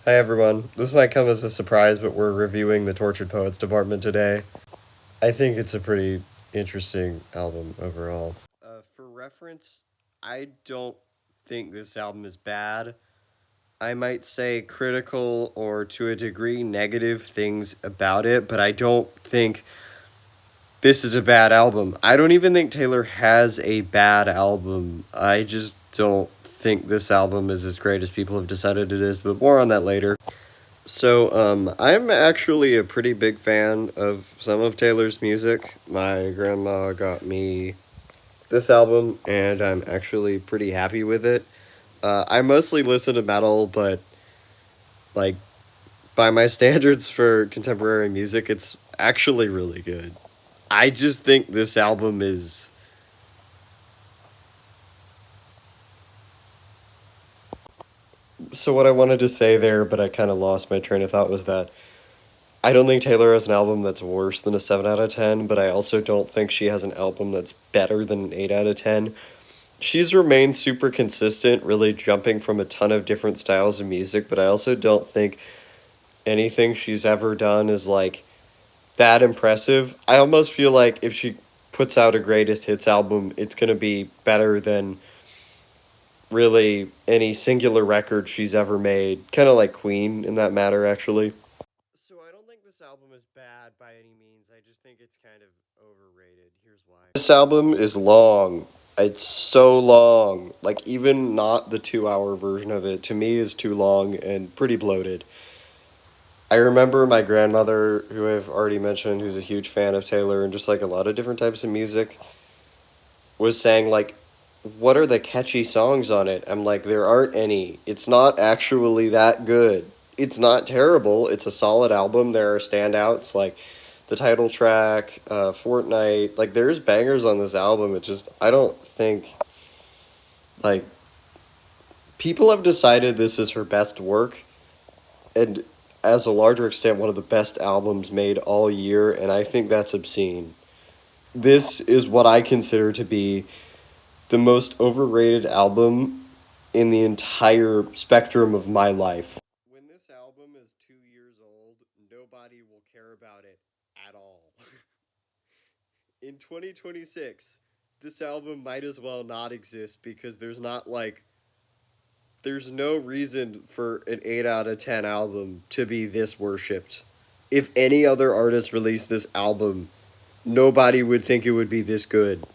Hi everyone. This might come as a surprise, but we're reviewing the Tortured Poets Department today. I think it's a pretty interesting album overall. For reference, I don't think this album is bad. I might say critical or to a degree negative things about it, but I don't think this is a bad album. I don't even think Taylor has a bad album. I just don't think this album is as great as people have decided it is, but more on that later. I'm actually a pretty big fan of some of Taylor's music. My grandma got me this album, and I'm actually pretty happy with it. I mostly listen to metal, but, like, by my standards for contemporary music, it's actually really good. I just think this album is. So, what I wanted to say there, but I kind of lost my train of thought, was that I don't think Taylor has an album that's worse than a 7 out of 10, but I also don't think she has an album that's better than an 8 out of 10. She's remained super consistent, really jumping from a ton of different styles of music, but I also don't think anything she's ever done is like that impressive. I almost feel like if she puts out a greatest hits album, it's going to be better than really any singular record she's ever made. Kind of like Queen in that matter, actually. So I don't think this album is bad by any means. I just think it's kind of overrated. Here's why. This album is long. It's so long. Like even not the 2 hour version of it to me is too long and pretty bloated. I remember my grandmother, who I've already mentioned, who's a huge fan of Taylor and just like a lot of different types of music, was saying like, what are the catchy songs on it? I'm like, there aren't any. It's not actually that good. It's not terrible. It's a solid album. There are standouts like the title track, Fortnite. Like there's bangers on this album. It just I don't think like people have decided this is her best work, and as a larger extent, one of the best albums made all year, and I think that's obscene. This is what I consider to be the most overrated album in the entire spectrum of my life. When this album is 2 years old, nobody will care about it at all. In 2026, this album might as well not exist because there's no reason for an 8 out of 10 album to be this worshipped. If any other artist released this album, nobody would think it would be this good.